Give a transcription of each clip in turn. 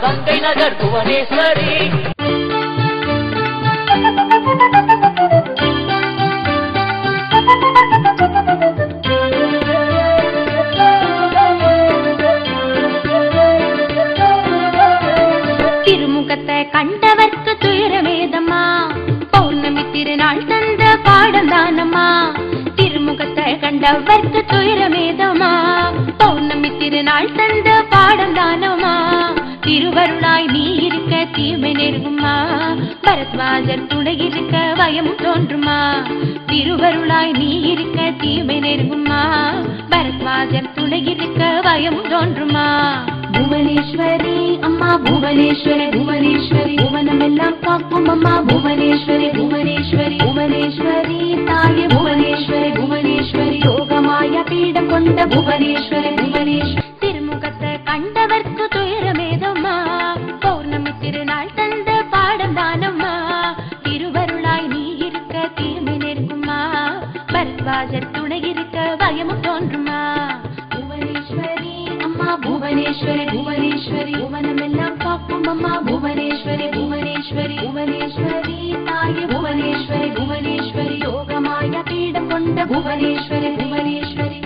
गंगै नगर भुवनेश्वरी திருமுகத்தை கண்டவர்க்கு துயரமேதம்மா பௌர்ணமி திருநாள் தந்த பாடம் தானம்மா திருமுகத்தை கண்டவர்க்கு துயரமேதம்மா பௌர்ணமி திருநாள் தந்த பாடம் தானம்மா திருவருளாய் நீ இருக்க தீமை நெருங்குமா பரத்வாஜர் துணை இருக்க பயம் தோன்றுமா திருவருளாய் நீ இருக்க தீமை நெருங்குமா பரத்வாஜர் துணை இருக்க பயம் தோன்றுமா भुवनेश्वरी अम्मा भुवनेश्वरी भुवनेश्वरी भुवनमेल्लाम काक्कुम अम्मा भुवनेश्वरी भुवनेश्वरी भुवनेश्वरी ताये भुवनेश्वरी भुवनेश्वरी योगमाया पीडम कोंड भुवनेश्वरी भुवनेश्वरी तिरुमुगत्तै कंडवर्क्कु तुयरमेदम्मा पौर्णमि तिरुनाळ तंद पाडम दानम्मा तिरुवरुळाय नी इरुक्क तीर्मै नेरुंगुम्मा भरद्वाजर तुणै इरुक्क भयमुम तोन्றுமா भुवनेश्वरी भुवनेश्वरी भुवनमेल्लाम काक्कुम अम्मा भुवनेश्वरी भुवनेश्वरी भुवनेश्वरी ताये भुवनेश्वरी भुवनेश्वरी योगमाया पीडम कोंड भुवनेश्वरी भुवनेश्वरी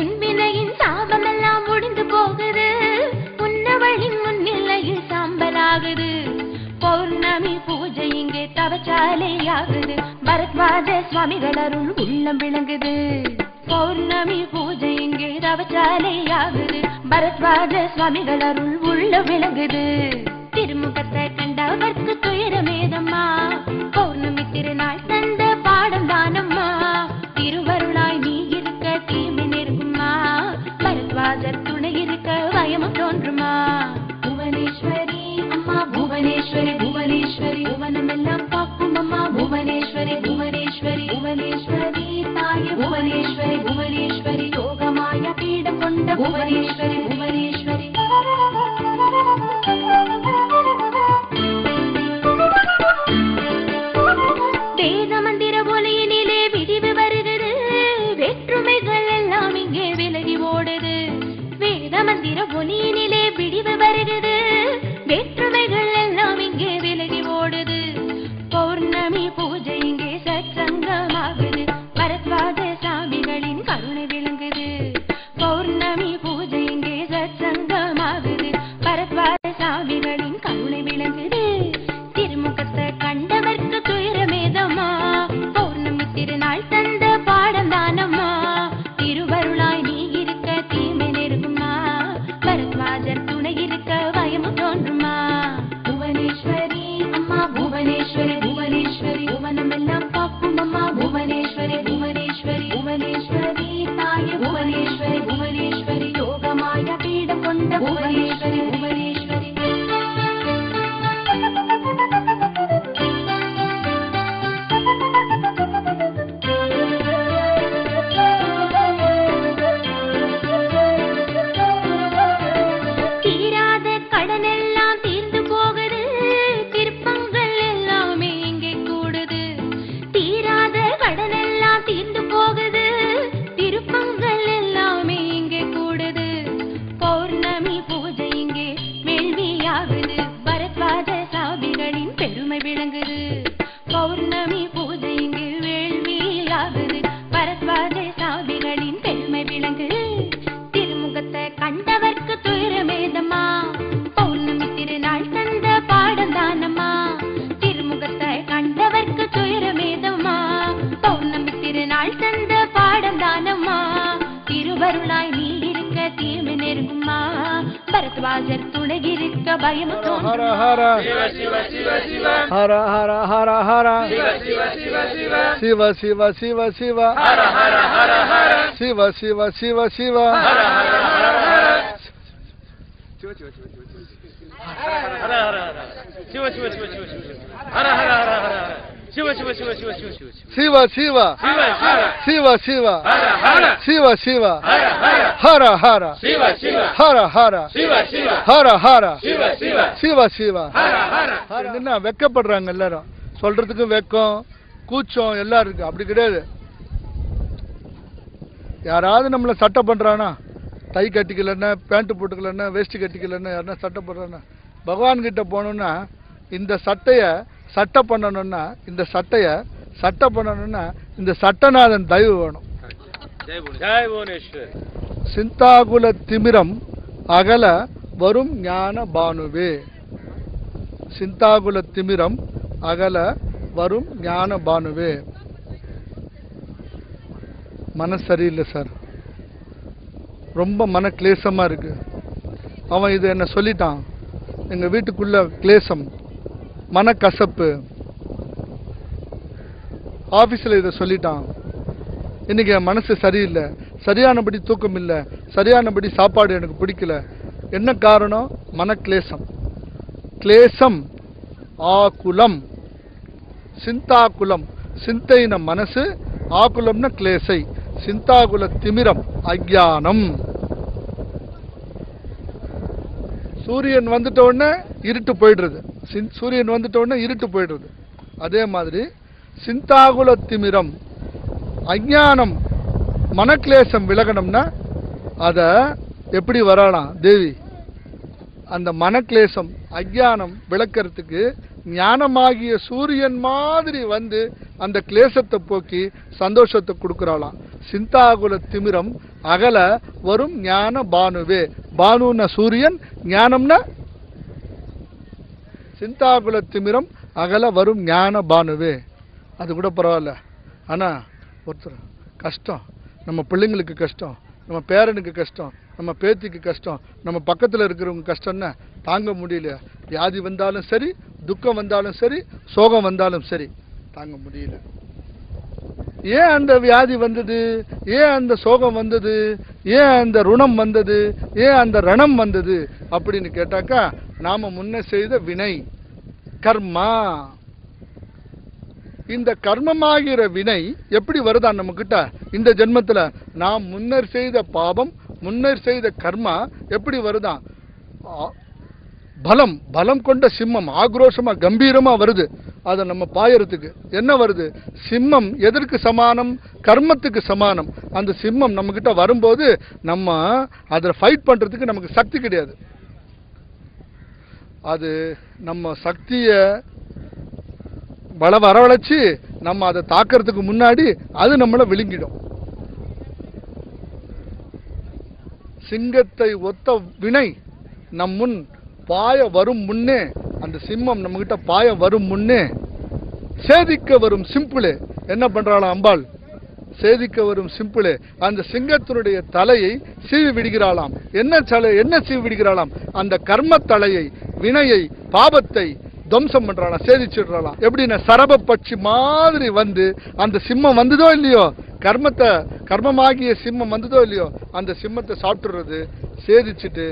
உன்வினையின் சாபமெல்லாம் முடிந்து போகுது உன்னவளின் முன்னிலையில் சாம்பலாகுது பௌர்ணமி பூஜை இங்கே தவச்சாலையாகுது பரத்வாஜ சுவாமிகள் அருள் உள்ளம் விளங்குது பௌர்ணமி பூஜை இங்கே தவச்சாலையாகுது பரத்வாஜ சுவாமிகள் அருள் உள்ளம் விளங்குது திருமுகத்தை கண்டவர்க்கு துயரமேதம்மா பௌர்ணமி திருநாள் தந்த பாடம் தானம்மா திருவருளாய் நீ இருக்க தீமை நெருங்குமா பரத்வாஜர் துணை இருக்க பயமும் தோன்றுமா भुवनेश्वरी अम्मा भुवनेश्वरी भुवनेश्वरी भुवनमेल्लाम काक्कुम अम्मा भुवनेश्वरी भुवनेश्वरी भुवनेश्वरी ताये भुवनेश्वरी भुवनेश्वरी योगमाया पीडम कोंड भुवनेश्वरी भुवनेश्वरी வேத மந்திர ஒலியினிலே விடிவு வருகிறது வேற்றுமைகள் எல்லாம் இங்கே விலகி ஓடுது வேத மந்திர ஒலியினிலே விடிவு வருகிறது வேற்றுமைகள் எல்லாம் இங்கே விலகி ஓடுது பௌர்ணமி பூஜை இங்கே சத்சங்கமாகுது பரத்வாஜ சாமிகளின் கருணை விளங்குது பௌர்ணமி பூஜை இங்கே சத்சங்கமாகுது பரத்வாஜ சாமிகளின் கருணை விளங்குது திருமுகத்தை கண்டவர்க்கு துயரமேதம்மா பௌர்ணமி திருநாள் தந்த பாடம் தானம்மா திருவருளாய் நீ இருக்க தீமை நெருங்குமா பரத்வாஜர் துணை இருக்க பயமும் தோன்றுமா भुवनेश्वरी अम्मा भुवनेश्वरी भुवनेश्वरी भुवनमेल्लाम काक्कुम अम्मा भुवनेश्वरी भुवनेश्वरी भुवनेश्वरी ताये भुवनेश्वरी भुवनेश्वरी योगमाया पीडम कोंड भुवनेश्वरी भुवनेश्वरी தீராத கடனெல்லாம் தீர்ந்து போகுது திருப்பங்கள் எல்லாமே இங்கே கூடுது தீராத கடனெல்லாம் தீர்ந்து போகுது திருப்பங்கள் எல்லாமே இங்கே கூடுது பௌர்ணமி பூஜை இங்கே வேள்வியாகுது பரத்வாஜ சாமிகளின் பெருமை விளங்குது பௌர்ணமி பூஜை இங்கே வேள்வியாகுது பரத்வாஜ சாமிகளின் பெருமை விளங்குது திருமுகத்தை கண்டவர்க்கு துயரமேதம்மா பௌர்ணமி திருநாள் தந்த பாடம் தானம்மா திருமுகத்தை கண்டவர்க்கு துயரமேதம்மா பௌர்ணமி திருநாள் தந்த பாடம் தானம்மா திருவருளாய் நீ இருக்க தீமை நெருங்குமா பரத்வாஜர் துணை இருக்க பயம் ஹர ஹர ஹர ஹர ஹர ஹர சிவ சிவ சிவ சிவ ஹர ஹர ஹர ஹர சிவ சிவ சிவ சிவ ஹர ஹர ஹர ஹர சிவ சிவ சிவ ஹர ஹர ஹர சிவ சிவ சிவ சிவ ஹர ஹர ஹர ஹர சிவ சிவ சிவ சிவ சிவ சிவ சிவ சிவ சிவ சிவ சிவ ஹர ஹர சிவ சிவ ஹர ஹர ஹர சிவ சிவ ஹர ஹர சிவ சிவ ஹர ஹர சிவ சிவ சிவ சிவ என்ன வெக்கப்படுறாங்க எல்லாரும், சொல்றதுக்கு வெக்கம் கூச்சம் எல்லாம் இருக்கு. அப்படி கிடையாது. யாராவது நம்மள சட்டை பண்றானா, டை கட்டிக்கலன்னா, பேண்ட் போட்டுக்கலன்னா, வேஷ்டி கட்டிக்கலன்னா, யாருன்னா சட்டை பண்றானா, பகவான் கிட்ட போனோம்னா இந்த சட்டைய சட்டை பண்ணணும்னா, இந்த சட்டைய சட்டை பண்ணணும்னா இந்த சட்டநாதன் தயவு வேணும். ஜெய் புவனேஸ்வர். சிந்தாகுல திமிரம் அகல வரும் ஞான பானுவே. சிந்தாகுல திமிரம் அகல வரும் ஞான பானுவே. மனசு சரியில்லை சார், ரொம்ப மன கிளேசமா இருக்கு. அவன் இது என்ன சொல்லிட்டான், எங்க வீட்டுக்குள்ள கிளேசம், மனக்கசப்பு. ஆபீஸ்ல இதை சொல்லிட்டான். இன்னைக்கு என் மனசு சரியில்லை, சரியானபடி தூக்கம் இல்லை, சரியானபடி சாப்பாடு எனக்கு பிடிக்கல. என்ன காரணம்? மனக்லேசம். கிளேசம் ஆகுலம், சிந்தாகுலம். சிந்தைன மனசு, ஆகுலம்னா கிளேசை. சிந்தாகுல திமிரம் அஜ்ஞானம். சூரியன் வந்துட்ட உடனே இருட்டு போயிடுறது. சூரியன் வந்துட்ட உடனே இருட்டு போயிடுறது. அதே மாதிரி சிந்தாகுல திமிரம் அஜ்ஞானம், மனக்லேசம் விலகணும்னா அத எப்படி வரலாம் தேவி? அந்த மனக்லேசம் அஜ்ஞானம் விளக்கிறதுக்கு ஞானமாகிய சூரியன் மாதிரி வந்து அந்த கிளேசத்தை போக்கி சந்தோஷத்தை கொடுக்கறாளாம். சிந்தாகுல திமிரம் அகல வரும் ஞான பானுவே. பானுன்னா சூரியன், ஞானம்னா சிந்தாகுல திமிரம் அகல வரும் ஞான பானுவே. அது கூட பரவாயில்ல. ஆனா ஒருத்தர் கஷ்டம், நம்ம பிள்ளைங்களுக்கு கஷ்டம், நம்ம பேரனுக்கு கஷ்டம், நம்ம பேத்திக்கு கஷ்டம், நம்ம பக்கத்தில் இருக்கிறவங்க கஷ்டம்னா தாங்க முடியல. வியாதி வந்தாலும் சரி, துக்கம் வந்தாலும் சரி, சோகம் வந்தாலும் சரி, தாங்க முடியல. ஏன் அந்த வியாதி வந்தது, ஏன் அந்த சோகம் வந்தது, ஏன் அந்த ருணம் வந்தது, ஏன் அந்த ரணம் வந்தது அப்படின்னு கேட்டாக்கா, நாம முன்ன செய்த வினை கர்மா. இந்த கர்மமாகிற வினை எப்படி வருதா நம்ம கிட்ட? இந்த ஜென்மத்துல நாம் முன்னர் செய்த பாபம், முன்னர் செய்த கர்மா எப்படி வருதா? பலம், பலம் கொண்ட சிம்மம் ஆக்ரோஷமா கம்பீரமா வருது. அதை நம்ம பாயறதுக்கு என்ன வருது? சிம்மம் எதற்கு சமானம்? கர்மத்துக்கு சமானம். அந்த சிம்மம் நம்ம கிட்ட வரும்போது நம்ம அதை ஃபைட் பண்றதுக்கு நமக்கு சக்தி கிடையாது. அது நம்ம சக்திய வரவழைச்சு நம்ம அதை தாக்கிறதுக்கு முன்னாடி அது நம்மளை விழுங்கிடும். சிங்கத்தை ஒத்த வினை நம் முன் பாய வரும் முன்னே, அந்த சிம்மம் நம்ம கிட்ட பாய வரும் முன்னே சேதிக்க வரும் சிம்பிளே என்ன பண்றாளாம் அம்பாள்? சேதிக்க வரும் சிம்பிளே அந்த சிங்கத்தினுடைய தலையை சீவி விடுகிறாளாம். என்ன சீவி விடுகிறாளாம்? அந்த கர்ம தலையை, வினையை, பாபத்தை துவம்சம் பண்றாளாம், சேதிச்சுடுறாளாம். எப்படின்னா சரப பட்சி மாதிரி வந்து அந்த சிம்மம் வந்ததோ இல்லையோ, கர்மமாகிய சிம்மம் வந்ததோ இல்லையோ, அந்த சிம்மத்தை சாப்பிட்டுறது, சேதிச்சுட்டு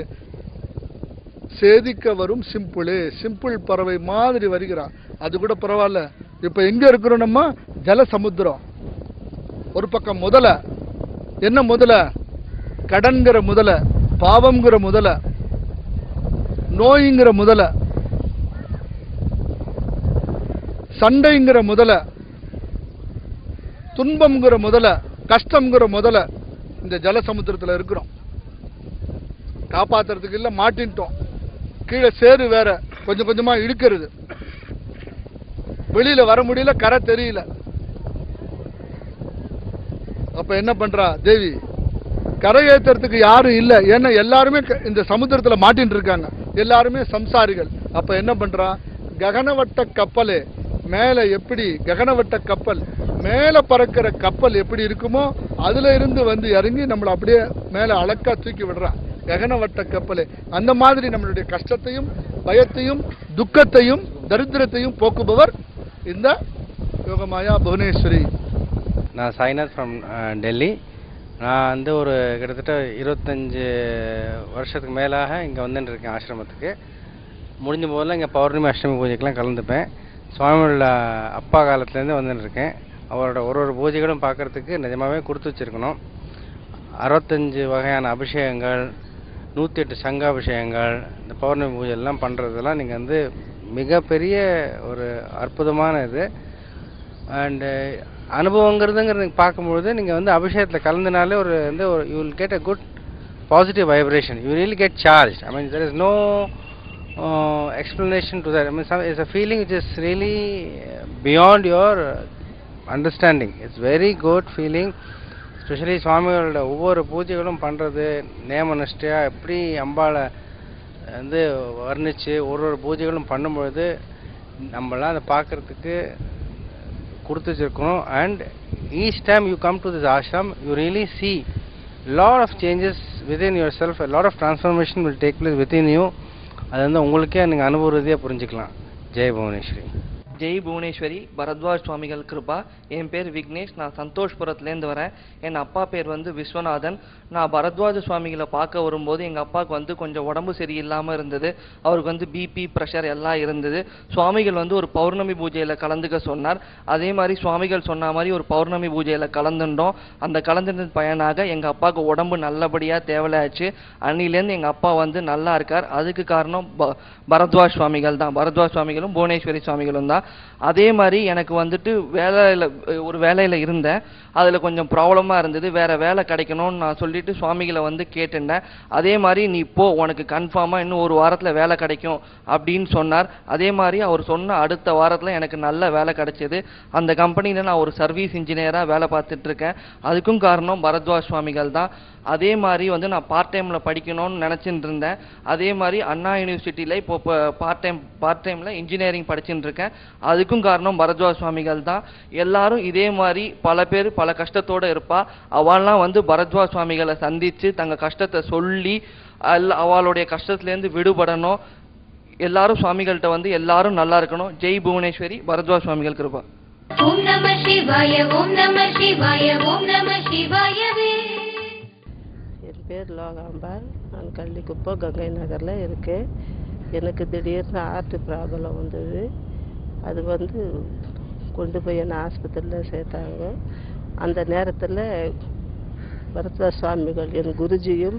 சேதிக்க வரும் சிம்பிளே, சிம்பிள் பறவை மாதிரி வருகிறான். அது கூட பரவாயில்ல. இப்ப எங்க இருக்கிறோம் நம்ம? ஜல சமுத்திரம். ஒரு பக்கம் முதல, என்ன முதல? கடன்கிற முதல, பாவம்ங்கிற முதல, நோய்ங்கிற முதல, சண்டைங்கிற முதல, துன்பம்ங்கிற முதல, கஷ்டம்ங்கிற முதல இந்த ஜல சமுத்திரத்தில் இருக்கிறோம். காப்பாத்துறதுக்கு இல்ல, மாட்டின்ட்டோம். கீழே சேரு வேற கொஞ்சம் கொஞ்சமா இழுக்கிறது. வெளியில வர முடியல, கரை தெரியல. அப்ப என்ன பண்றா தேவி? கரை ஏத்துறதுக்கு யாரும் இல்ல. ஏன்னா எல்லாருமே இந்த சமுத்திரத்துல மாட்டின்னு இருக்காங்க, எல்லாருமே சம்சாரிகள். அப்ப என்ன பண்றா? ககனவட்ட கப்பலே மேல எப்படி, ககனவட்ட கப்பல் மேல பறக்கிற கப்பல் எப்படி இருக்குமோ அதுல இருந்து வந்து இறங்கி நம்மளை அப்படியே மேல அழக்கா தூக்கி விடுறான். ககனவட்ட கப்பலே அந்த மாதிரி நம்மளுடைய கஷ்டத்தையும், பயத்தையும், துக்கத்தையும், தரித்திரத்தையும் போக்குபவர் இந்த யோகமாயா புவனேஸ்வரி. நான் சாய்நாத் ஃப்ரம் டெல்லி. நான் வந்து ஒரு கிட்டத்தட்ட 25 வருஷத்துக்கு மேலாக இங்கே வந்துட்டு இருக்கேன் ஆசிரமத்துக்கு. முடிஞ்ச போதெல்லாம் இங்கே பௌர்ணமி அஷ்டமி பூஜைக்கெலாம் கலந்துப்பேன். சுவாமியோட அப்பா காலத்துலேருந்து வந்துட்டு இருக்கேன். அவரோட ஒரு பூஜைகளும் பார்க்குறதுக்கு நிஜமாகவே கொடுத்து வச்சுருக்கணும். 65 வகையான அபிஷேகங்கள், 108 சங்காபிஷேகங்கள், இந்த பௌர்ணமி பூஜை எல்லாம் பண்ணுறதெல்லாம் நீங்கள் வந்து மிகப்பெரிய ஒரு அற்புதமான இது. அண்டு அனுபவங்கிறதுங்கிறது நீங்கள் பார்க்கும்பொழுது நீங்கள் வந்து அபிஷேகத்தில் கலந்துனாலே ஒரு வந்து ஒரு you will get a good positive vibration. You really get charge. I mean there is no explanation to that. I mean, it's a feeling which is really beyond your understanding. It's very good feeling. Especially சுவாமிகளோட ஒவ்வொரு பூஜைகளும் பண்ணுறது நேமனிஷ்டையாக எப்படி அம்பாளை வந்து வர்ணித்து ஒரு பூஜைகளும் பண்ணும்பொழுது நம்மளாம் அதை பார்க்குறதுக்கு கொடுத்து வச்சுருக்கணும். And each time you come to this ashram you really see lot of changes within yourself. A lot of transformation will take place within you. அது வந்து உங்களுக்கே நீங்கள் அனுபவ ரீதியாக புரிஞ்சுக்கலாம். ஜெய் புவனேஸ்வரி. ஜெய் புவனேஸ்வரி. பரத்வாஜ் சுவாமிகள் கிருபா. என் பேர் விக்னேஷ். நான் சந்தோஷ்புரத்துலேருந்து வரேன். என் அப்பா பேர் வந்து விஸ்வநாதன். நான் பரத்வாஜ சுவாமிகளை பார்க்க வரும்போது எங்கள் அப்பாவுக்கு வந்து கொஞ்சம் உடம்பு சரியில்லாமல் இருந்தது. அவருக்கு வந்து பிபி ப்ரெஷர் எல்லாம் இருந்தது. சுவாமிகள் வந்து ஒரு பௌர்ணமி பூஜையில் கலந்துக்க சொன்னார். அதே மாதிரி சுவாமிகள் சொன்ன மாதிரி ஒரு பௌர்ணமி பூஜையில் கலந்துட்டோம். அந்த கலந்துட்டது பயனாக எங்கள் அப்பாவுக்கு உடம்பு நல்லபடியாக தேவலாச்சு. அன்னிலேருந்து எங்கள் அப்பா வந்து நல்லா இருக்கார். அதுக்கு காரணம் பரத்வாஜ் சுவாமிகள் தான். பரத்வாஜ் சுவாமிகளும் புவனேஸ்வரி சுவாமிகளும் தான். அதே மாதிரி எனக்கு வந்துட்டு ஒரு வேலையில் இருந்தேன். அதில் கொஞ்சம் ப்ராப்ளமாக இருந்தது. வேறு வேலை கிடைக்கணும்னு நான் சொல்லிட்டு சுவாமிகளை வந்து கேட்டுட்டேன். அதே மாதிரி நீ போ, உனக்கு கன்ஃபார்மாக இன்னும் ஒரு வாரத்தில் வேலை கிடைக்கும் அப்படின்னு சொன்னார். அதே மாதிரி அவர் சொன்ன அடுத்த வாரத்தில் எனக்கு நல்ல வேலை கிடைச்சிது. அந்த கம்பெனியில் நான் ஒரு சர்வீஸ் இன்ஜினியராக வேலை பார்த்துட்ருக்கேன். அதுக்கும் காரணம் பரத்வாஜ் சுவாமிகள் தான். அதே மாதிரி வந்து நான் பார்ட் டைமில் படிக்கணும்னு நினச்சிட்டு இருந்தேன். அதே மாதிரி அண்ணா யூனிவர்சிட்டியில் இப்போ பார்ட் டைமில் இன்ஜினியரிங் படிச்சுட்டு இருக்கேன். அதுக்கும் காரணம் பரத்வாஜ் சுவாமிகள் தான். எல்லாரும் இதே மாதிரி பல பேர் பல கஷ்டத்தோடு இருப்பா. அவள்லாம் வந்து பரத்வாஜ் சுவாமிகளை சந்தித்து தங்கள் கஷ்டத்தை சொல்லி அவளுடைய கஷ்டத்துலேருந்து விடுபடணும். எல்லாரும் சுவாமிகள்கிட்ட வந்து எல்லாரும் நல்லா இருக்கணும். ஜெய் புவனேஸ்வரி. பரத்வாஜ் சுவாமிகள் கிருபா. ஓம் நம சிவாய ஓம் நம சிவாய ஓம் நம சிவாயவே. என் பேர் லோகாம்பாள். நான் கள்ளிக்குப்பம் கங்கை நகரில் இருக்கேன். எனக்கு திடீர்னு ஹார்ட் ப்ராப்ளம் வந்தது. அது வந்து கொண்டு போய் என்னை ஆஸ்பத்திரியில் சேர்த்தாங்க. அந்த நேரத்தில் பரத்வாஜ் சுவாமிகள் என் குருஜியும்